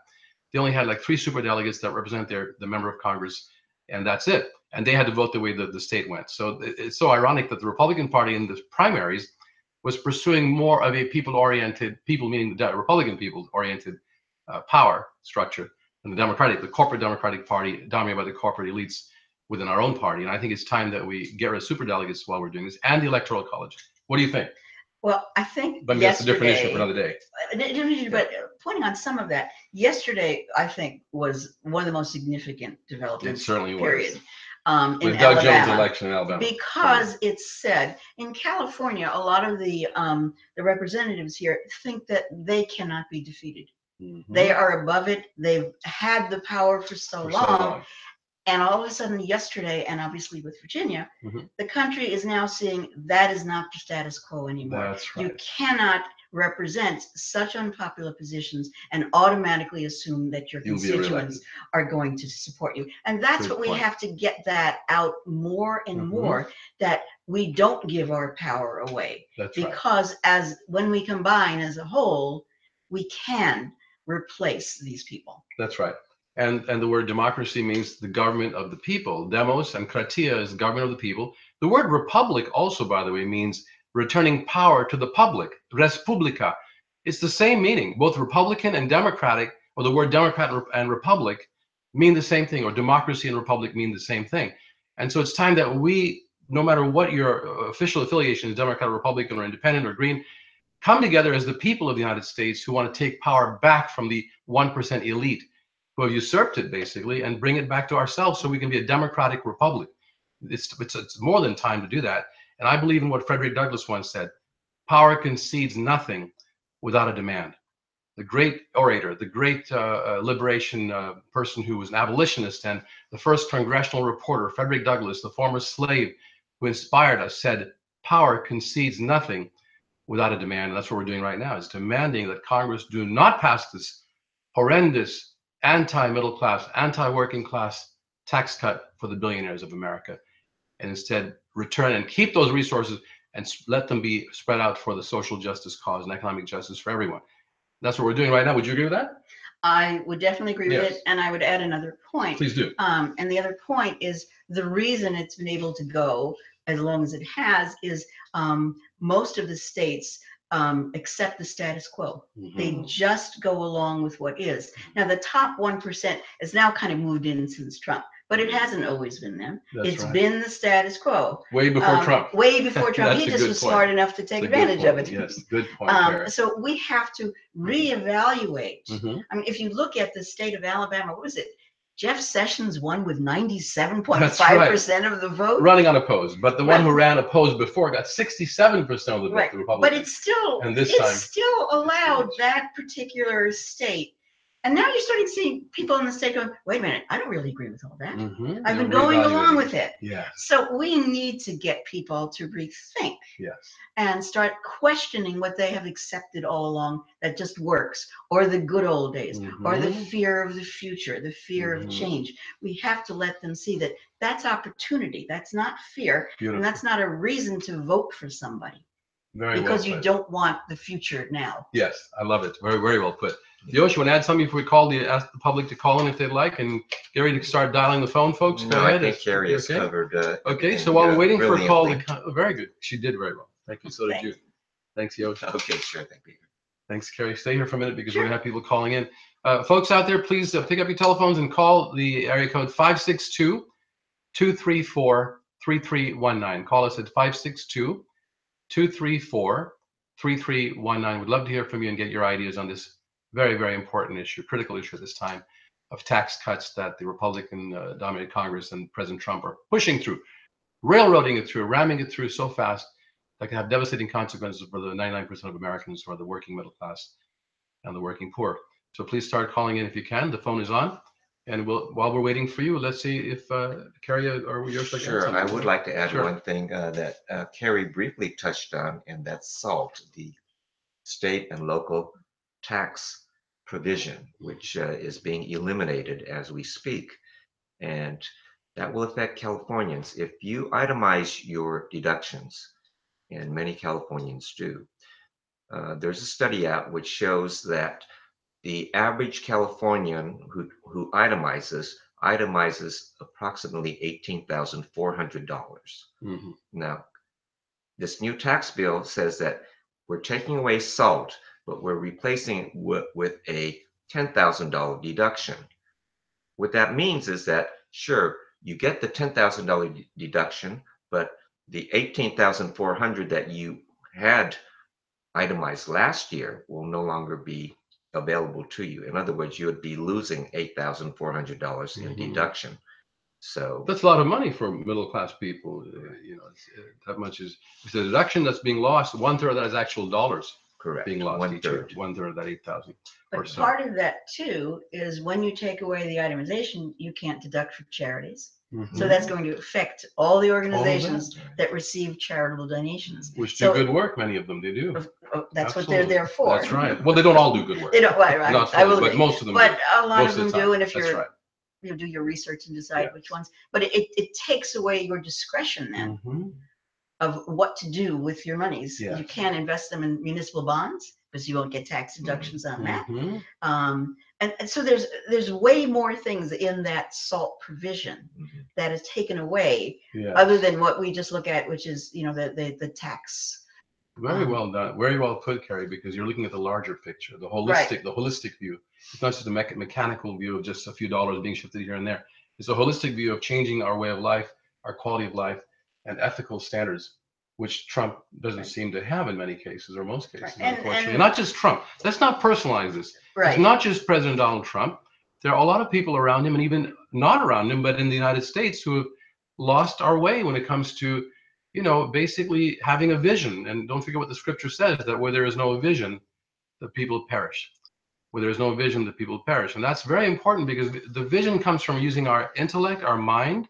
They only had like 3 superdelegates that represent the member of Congress, and that's it. And they had to vote the way the state went. So it's so ironic that the Republican Party in the primaries was pursuing more of a people-oriented, people meaning the Republican people-oriented power structure than the corporate Democratic Party dominated by the corporate elites within our own party. And I think it's time that we get rid of superdelegates while we're doing this, and the Electoral College. What do you think? Well, I think But that's a different issue for another day. But pointing on some of that, yesterday I think was one of the most significant developments. It certainly period, was. In With Doug Jones' Alabama, election in Alabama. because it's said in California, a lot of the representatives here think that they cannot be defeated. Mhm. They are above it. They've had the power for so long. And all of a sudden, yesterday, and obviously with Virginia, the country is now seeing that is not the status quo anymore. That's right. You cannot represent such unpopular positions and automatically assume that your constituents are going to support you. And that's what we have to get that out more and more, that we don't give our power away. That's because as when we combine as a whole, we can replace these people. That's right. And the word democracy means the government of the people. Demos and kratia is government of the people. The word republic also, by the way, means returning power to the public. Res publica. It's the same meaning. Both Republican and Democratic, or the word Democrat and Republic, mean the same thing, or democracy and republic mean the same thing. And so it's time that we, no matter what your official affiliation is, Democrat, Republican, or Independent, or Green, come together as the people of the United States who want to take power back from the 1% elite who have usurped it, basically, and bring it back to ourselves so we can be a democratic republic. It's more than time to do that. And I believe in what Frederick Douglass once said: power concedes nothing without a demand. The great orator, the great liberation person who was an abolitionist and the first congressional reporter, Frederick Douglass, the former slave who inspired us, said, power concedes nothing without a demand. And that's what we're doing right now, is demanding that Congress do not pass this horrendous anti-middle class, anti-working class tax cut for the billionaires of America, and instead return and keep those resources and let them be spread out for the social justice cause and economic justice for everyone. That's what we're doing right now. Would you agree with that? I would definitely agree with it, and I would add another point. Please do. And the other point is the reason it's been able to go as long as it has is most of the states accept the status quo. They just go along with what is. Now, the top 1% has now kind of moved in since Trump, but it hasn't always been them. It's been the status quo. Way before Trump. Way before Trump. He just was smart enough to take advantage of it. Yes, good point. So we have to reevaluate. I mean, if you look at the state of Alabama, what was it? Jeff Sessions won with 97.5% of the vote. Running unopposed, but the one who ran opposed before got 67% of the vote. But it's still allowed that particular state And now you're starting to see people in the state going, wait a minute, I don't really agree with all that. I've They're been going along reevaluating. with it. Yes. So we need to get people to rethink Yes. and start questioning what they have accepted all along that just works, or the good old days, or the fear of the future, the fear of change. We have to let them see that that's opportunity. That's not fear. Beautiful. And that's not a reason to vote for somebody. Very because well you put. don't want the future now. Yes, I love it. Very, very well put. Yosh, you want to add something before we ask the public to call in if they'd like, and Gary to start dialing the phone, folks? No, Go ahead. I think Carrie has Okay. covered. Okay, everything, so while we're waiting for a call, brilliantly. very good. She did very well. Thank you. So did you. Thanks, Yosh. Okay, sure. Thank you. Thanks, Carrie. Stay here for a minute because we're going to have people calling in. Folks out there, please pick up your telephones and call the area code 562-234-3319. Call us at 562-234-3319. We'd love to hear from you and get your ideas on this very, very important issue, critical issue at this time of tax cuts that the Republican-dominated Congress and President Trump are pushing through, railroading it through, ramming it through so fast that can have devastating consequences for the 99% of Americans who are the working middle class and the working poor. So please start calling in if you can. The phone is on. And while we're waiting for you, let's see if Carrie or Yosh like to add Sure, I something. would like to add Sure. one thing that Carrie briefly touched on, and that's SALT, the state and local tax provision, which is being eliminated as we speak. And that will affect Californians. If you itemize your deductions, and many Californians do, there's a study out which shows that the average Californian who itemizes approximately $18,400. Mm-hmm. Now, this new tax bill says that we're taking away SALT, but we're replacing it with a $10,000 deduction. What that means is that, sure, you get the $10,000 deduction, but the $18,400 that you had itemized last year will no longer be available to you. In other words, you would be losing $8,400 in deduction. So that's a lot of money for middle class people. That much is the deduction that's being lost. 1/3 of that is actual dollars. correct. Being lost each year. 1/3. 1/3 of that 8,000. But part of that too is when you take away the itemization, you can't deduct for charities. Mm-hmm. So that's going to affect all the organizations that receive charitable donations. Which do good work, many of them, they do. That's what they're there for. That's right. Well, they don't all do good work. They don't, right, Not I will fully, but agree. most of them But do. a lot Most of them the time. do, and if That's you're, right. you do your research and decide which ones. But it takes away your discretion then of what to do with your monies. Yes. You can't invest them in municipal bonds because you won't get tax deductions on that. And so there's way more things in that SALT provision that is taken away, other than what we just look at, which is the tax. Very well done. Very well put, Carrie, because you're looking at the larger picture, the holistic view. It's not just a mechanical view of just a few dollars being shifted here and there. It's a holistic view of changing our way of life, our quality of life, and ethical standards, which Trump doesn't seem to have in many cases, or most cases, unfortunately. And not just Trump. Let's not personalize this. It's not just President Donald Trump. There are a lot of people around him, and even not around him, but in the United States, who have lost our way when it comes to basically having a vision. And don't forget what the scripture says, that where there is no vision, the people perish. Where there is no vision, the people perish. And that's very important, because the vision comes from using our intellect, our mind,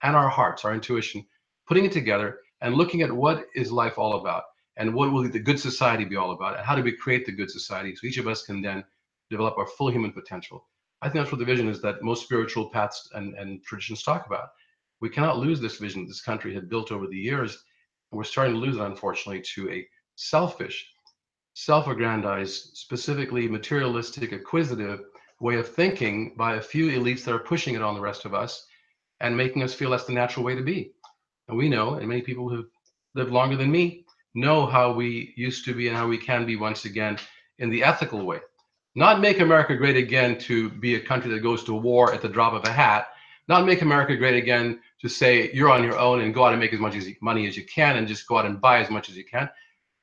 and our hearts, our intuition, putting it together and looking at what is life all about, and what will the good society be all about, and how do we create the good society so each of us can then develop our full human potential. I think that's what the vision is that most spiritual paths and traditions talk about. We cannot lose this vision this country had built over the years, and we're starting to lose it, unfortunately, to a selfish, self-aggrandized, specifically materialistic, acquisitive way of thinking by a few elites that are pushing it on the rest of us and making us feel that's the natural way to be. And we know, and many people who've lived longer than me know how we used to be and how we can be once again in the ethical way. Not make America great again to be a country that goes to war at the drop of a hat. Not make America great again to say you're on your own and go out and make as much money as you can and just go out and buy as much as you can.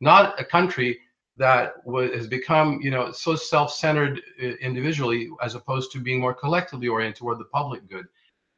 Not a country that has become, so self-centered individually, as opposed to being more collectively oriented toward the public good.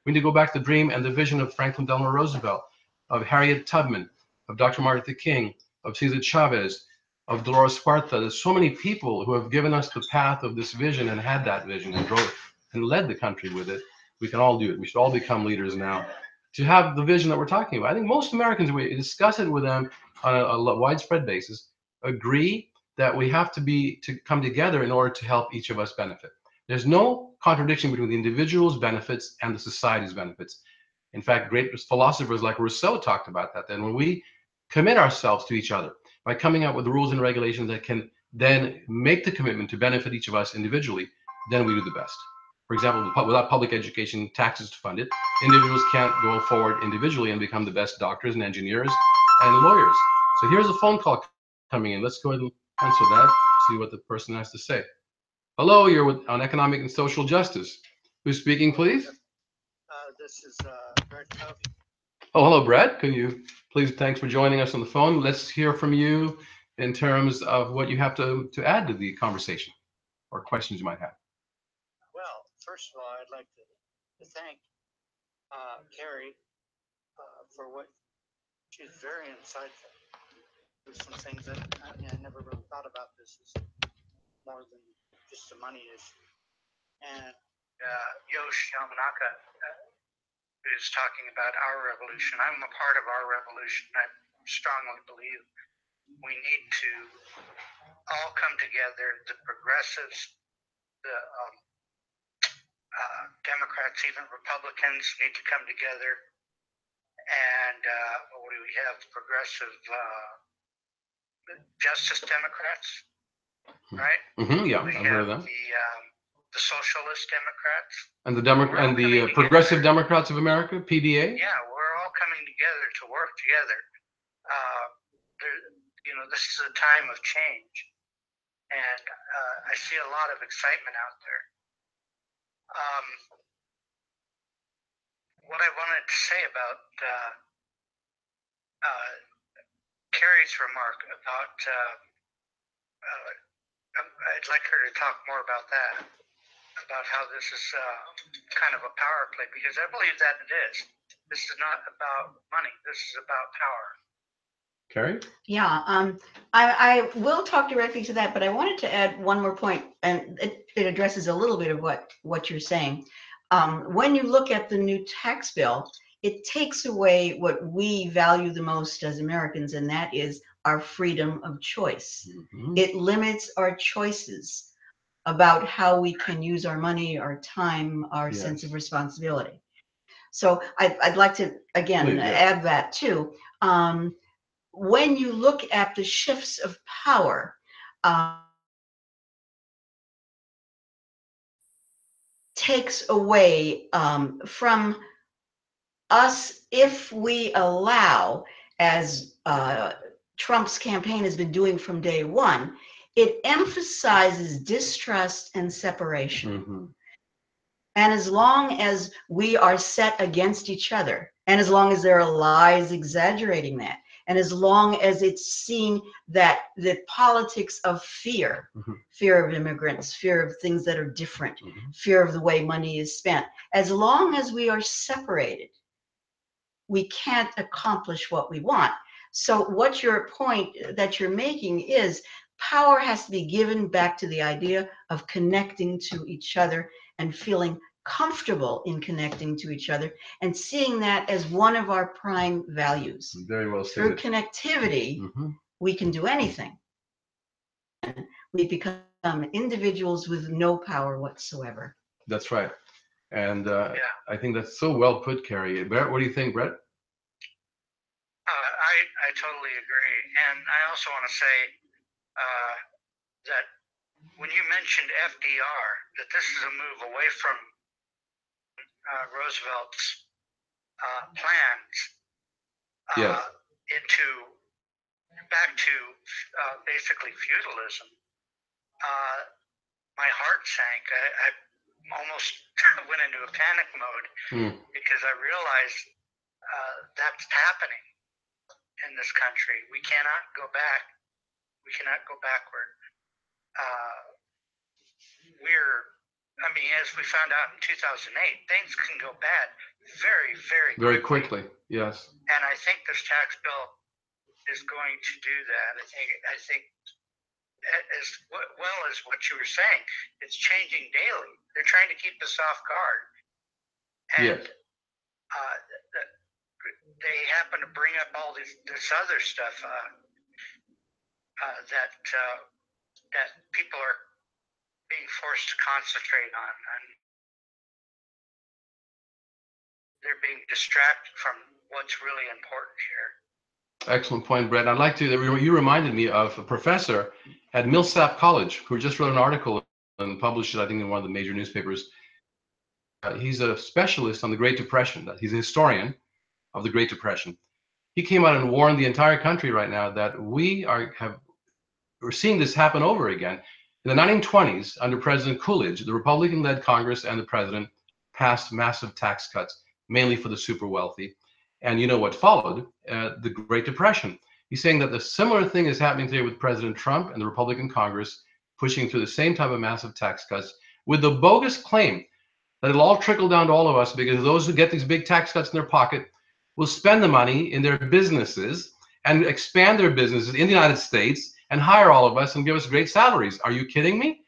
We need to go back to the dream and the vision of Franklin Delano Roosevelt, of Harriet Tubman, of Dr. Martin Luther King, of Cesar Chavez, of Dolores Huerta. There's so many people who have given us the path of this vision and had that vision and drove and led the country with it. We can all do it. We should all become leaders now to have the vision that we're talking about. I think most Americans, we discuss it with them on a widespread basis, agree that we have to come together in order to help each of us benefit. There's no contradiction between the individual's benefits and the society's benefits. In fact, great philosophers like Rousseau talked about that. Then when we commit ourselves to each other by coming up with rules and regulations that can then make the commitment to benefit each of us individually, then we do the best. For example, without public education, taxes to fund it, individuals can't go forward individually and become the best doctors and engineers and lawyers. So here's a phone call coming in. Let's go ahead and answer that, see what the person has to say. Hello, you're on Economic and Social Justice. Who's speaking, please? This is Brett Covey. Oh, hello, Brett. Can you please, thanks for joining us on the phone. Let's hear from you in terms of what you have to add to the conversation or questions you might have. Well, first of all, I'd like to thank Carrie for what she's very insightful. There's some things that I never really thought about this as more than just a money issue. And Yosh Yamanaka is talking about our revolution. I'm a part of our revolution. I strongly believe we need to all come together, the progressives, the Democrats, even Republicans need to come together. And what do we have? Progressive Justice Democrats, right? Mm-hmm, yeah, We I've heard have of them. the Socialist Democrats. And the Progressive Democrats of America, PDA? Yeah, we're all coming together to work together. This is a time of change, and I see a lot of excitement out there. What I wanted to say about Carrie's remark about, I'd like her to talk more about that, about how this is kind of a power play, because I believe that it is. This is not about money. This is about power. Carrie? Yeah, I will talk directly to that, but I wanted to add one more point, and it addresses a little bit of what you're saying. When you look at the new tax bill, it takes away what we value the most as Americans, and that is our freedom of choice. Mm-hmm. It limits our choices about how we can use our money, our time, our sense of responsibility. So I'd like to, again, add that too. When you look at the shifts of power, takes away from us if we allow, as Trump's campaign has been doing from day one, it emphasizes distrust and separation. Mm-hmm. And as long as we are set against each other, and as long as there are lies exaggerating that, and as long as it's seen that the politics of fear, mm-hmm. fear of immigrants, fear of things that are different, mm-hmm. fear of the way money is spent, as long as we are separated, we can't accomplish what we want. So what your point that you're making is power has to be given back to the idea of connecting to each other and feeling comfortable in connecting to each other and seeing that as one of our prime values. Very well stated. Through connectivity, mm-hmm. we can do anything. We become individuals with no power whatsoever. That's right. And I think that's so well put, Carrie. Brett, what do you think, Brett? I totally agree. And I also want to say that when you mentioned FDR, that this is a move away from Roosevelt's plans into back to basically feudalism. My heart sank. I almost went into a panic mode because I realized that's happening in this country. We cannot go back. We cannot go backward. As we found out in 2008, things can go bad very quickly. Yes. And I think this tax bill is going to do that. I think as well as what you were saying, it's changing daily. They're trying to keep us off guard, and Yes. they happen to bring up all this other stuff that people are being forced to concentrate on, and they're being distracted from what's really important here. Excellent point, Brett. I'd like to, you reminded me of a professor at Millsap College who just wrote an article and published it, I think, in one of the major newspapers. He's a specialist on the Great Depression. He's a historian of the Great Depression. He came out and warned the entire country right now that we're seeing this happen over again. In the 1920s, under President Coolidge, the Republican-led Congress and the president passed massive tax cuts, mainly for the super wealthy. And you know what followed? The Great Depression. He's saying that the similar thing is happening today with President Trump and the Republican Congress pushing through the same type of massive tax cuts with the bogus claim that it'll all trickle down to all of us because those who get these big tax cuts in their pocket will spend the money in their businesses and expand their businesses in the United States and hire all of us and give us great salaries. Are you kidding me?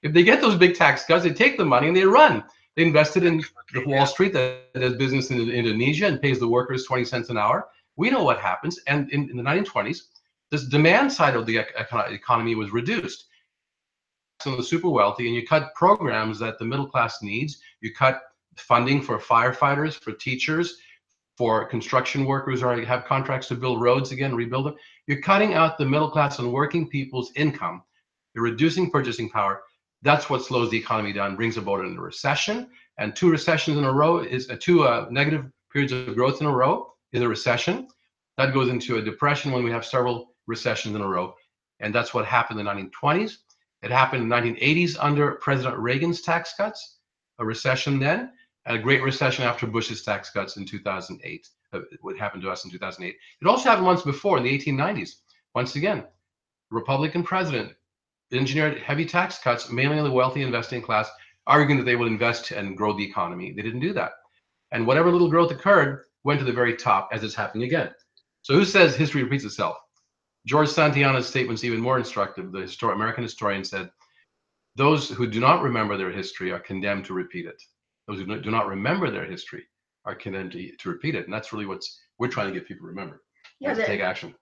If they get those big tax cuts, they take the money and they run. They invested in the Wall Street that does business in Indonesia and pays the workers 20 cents an hour. We know what happens. And in the 1920s, this demand side of the economy was reduced. So the super wealthy, and you cut programs that the middle class needs. You cut funding for firefighters, for teachers, for construction workers who already have contracts to build roads again, rebuild them. You're cutting out the middle class and working people's income. You're reducing purchasing power. That's what slows the economy down, brings about into recession. And two recessions in a row is two negative periods of growth in a row is a recession. That goes into a depression when we have several recessions in a row. And that's what happened in the 1920s. It happened in the 1980s under President Reagan's tax cuts, a recession then, and a great recession after Bush's tax cuts in 2008. What happened to us in 2008. It also happened once before in the 1890s. Once again, Republican president engineered heavy tax cuts, mainly on the wealthy investing class, arguing that they would invest and grow the economy. They didn't do that. And whatever little growth occurred went to the very top, as it's happening again. So who says history repeats itself? George Santayana's statement's even more instructive. The American historian said, those who do not remember their history are condemned to repeat it. Those who do not remember their history are condemned to repeat it. And that's really what we're trying to get people to remember. Yeah, to take action.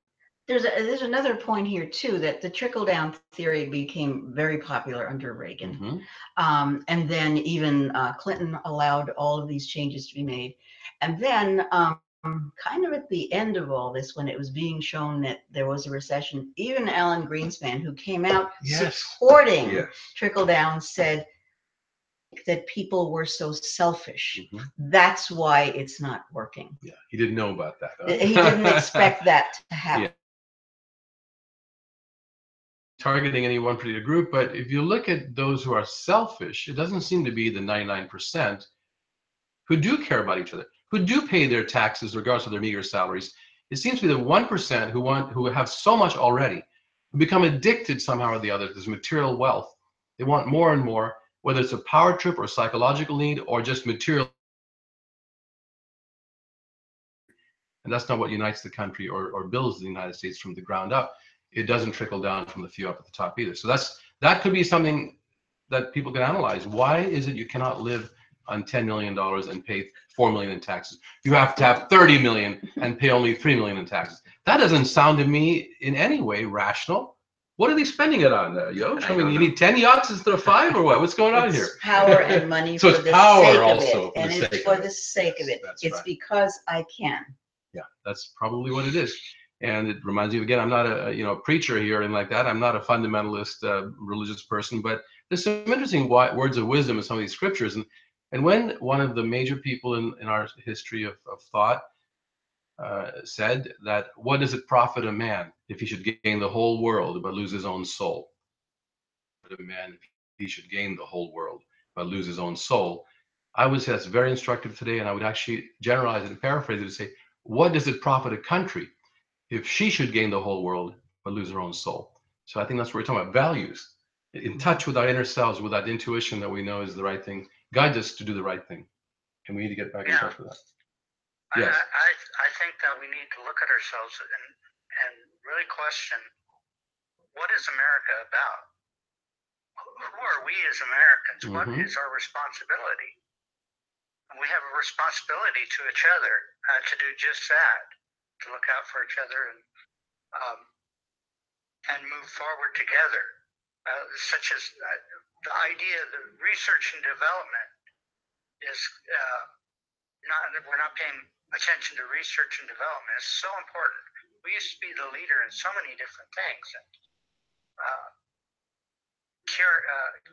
There's another point here too, that the trickle down theory became very popular under Reagan. Mm-hmm. And then even Clinton allowed all of these changes to be made. And then kind of at the end of all this, when it was being shown that there was a recession, even Alan Greenspan, who came out supporting trickle down, said that people were so selfish. Mm-hmm. That's why it's not working. Yeah, he didn't know about that. He didn't expect that to happen. Yeah. Targeting any one particular group, but if you look at those who are selfish, it doesn't seem to be the 99% who do care about each other, who do pay their taxes regardless of their meager salaries. It seems to be the 1% who have so much already, who become addicted somehow or the other to this material wealth. They want more and more, whether it's a power trip or psychological need or just material. And that's not what unites the country or builds the United States from the ground up. It doesn't trickle down from the few up at the top either. So that could be something that people can analyze. Why is it you cannot live on $10 million and pay $4 million in taxes? You have to have 30 million and pay only 3 million in taxes. That doesn't sound to me in any way rational. What are they spending it on, Yosh? I mean, you need 10 yachts instead of 5 or what? What's going on here? Power and money so for the power sake also of it. And it's for the sake of it. It's right. Because I can. Yeah, that's probably what it is. And it reminds me, again, I'm not a preacher here and like that. I'm not a fundamentalist religious person, but there's some interesting words of wisdom in some of these scriptures. And when one of the major people in our history of thought said that, what does it profit a man if he should gain the whole world but lose his own soul? A man, if he should gain the whole world but lose his own soul. I would say that's very instructive today, and I would actually generalize it and paraphrase it to say, what does it profit a country if she should gain the whole world but lose her own soul? So I think that's what we're talking about. Values, in touch with our inner selves, with that intuition that we know is the right thing, guides us to do the right thing. And we need to get back in touch with that. Yes. I think that we need to look at ourselves and really question what is America about? Who are we as Americans? What Mhm. is our responsibility? We have a responsibility to each other to do just that, to look out for each other and move forward together. Such as the idea that research and development is we're not paying attention to research and development. It's so important. We used to be the leader in so many different things.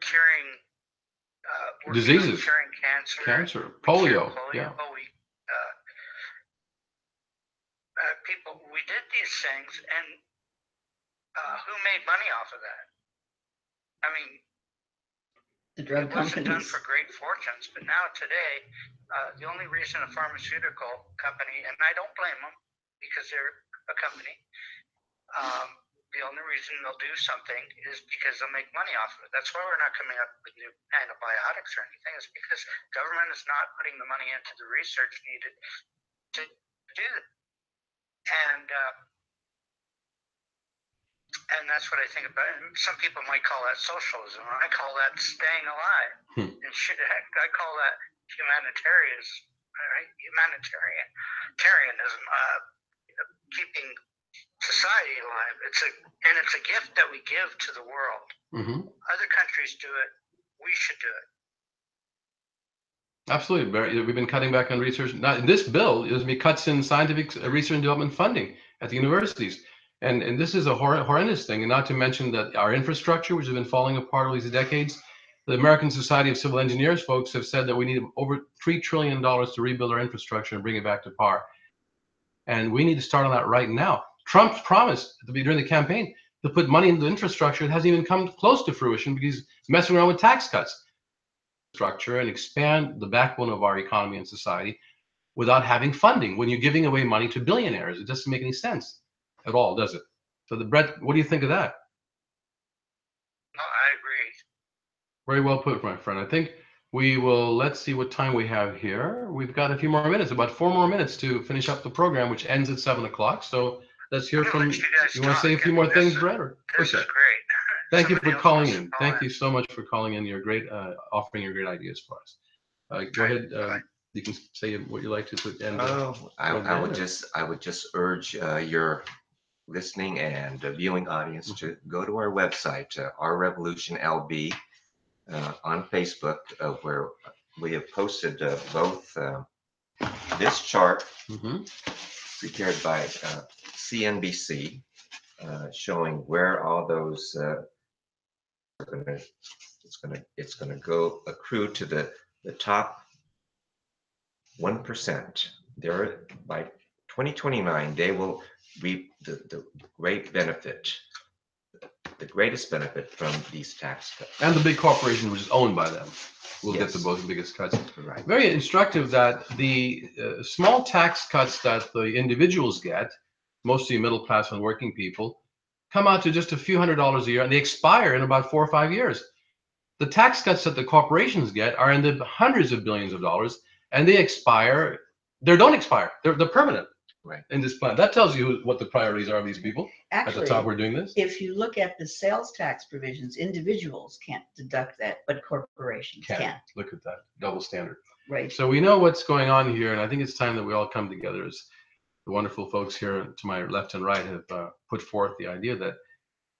Curing Diseases. curing cancer, polio. We we did these things, and who made money off of that? I mean, The drug it wasn't done companies. for great fortunes, but now today, the only reason a pharmaceutical company, and I don't blame them because they're a company, the only reason they'll do something is because they'll make money off of it. That's why we're not coming up with new antibiotics or anything. It's because government is not putting the money into the research needed to do it. And that's what I think about it. Some people might call that socialism. I call that staying alive. And I call that humanitarianism, keeping society alive. It's a gift that we give to the world. Mm-hmm. Other countries do it. We should do it. Absolutely. We've been cutting back on research. Now, in this bill, there's going to be cuts in scientific research and development funding at the universities. And this is a horrendous thing. And not to mention that our infrastructure, which has been falling apart over these decades, the American Society of Civil Engineers folks have said that we need over $3 trillion to rebuild our infrastructure and bring it back to par. And we need to start on that right now. Trump promised during the campaign to put money into the infrastructure. It hasn't even come close to fruition because he's messing around with tax cuts. Structure and expand the backbone of our economy and society without having funding. When you're giving away money to billionaires, it doesn't make any sense at all, does it? So, Brett, what do you think of that? No, I agree. Very well put, my friend. I think we will, let's see what time we have here. We've got a few more minutes, about 4 more minutes to finish up the program, which ends at 7 o'clock. So let's hear from you. Want to say a few more things, Brett? This is great. Thank you for calling in. Thank you so much for calling in. You're great, offering your great ideas for us. Go ahead. You can say what you like to end. I would just urge your listening and viewing audience to go to our website, Our Revolution LB, on Facebook, where we have posted both this chart prepared by CNBC, showing where all those it's gonna go accrue to the top 1%. There, by 2029, they will reap the great benefit, the greatest benefit from these tax cuts. And the big corporation, which is owned by them, will get the biggest cuts. Right. Very instructive that the small tax cuts that the individuals get, mostly middle class and working people, come out to just a few $100s a year, and they expire in about 4 or 5 years. The tax cuts that the corporations get are in the hundreds of billions of dollars, and they expire. They don't expire. They're permanent. Right. In this plan. That tells you what the priorities are of these people. Actually, at the top, we're doing this. If you look at the sales tax provisions, individuals can't deduct that, but corporations can. Look at that double standard. Right. So we know what's going on here, and I think it's time that we all come together. As the wonderful folks here to my left and right have put forth the idea that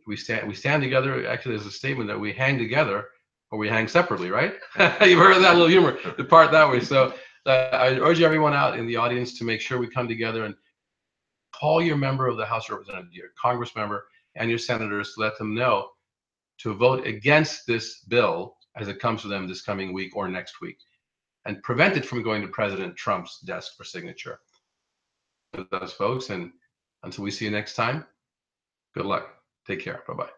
we stand together. Actually, there's a statement that we hang together or we hang separately, right? You've heard that little humor, depart that way. So I urge everyone out in the audience to make sure we come together and call your member of the House of Representatives, your Congress member, and your senators to let them know to vote against this bill as it comes to them this coming week or next week, and prevent it from going to President Trump's desk for signature. With us, folks, and until we see you next time, good luck. Take care. Bye-bye.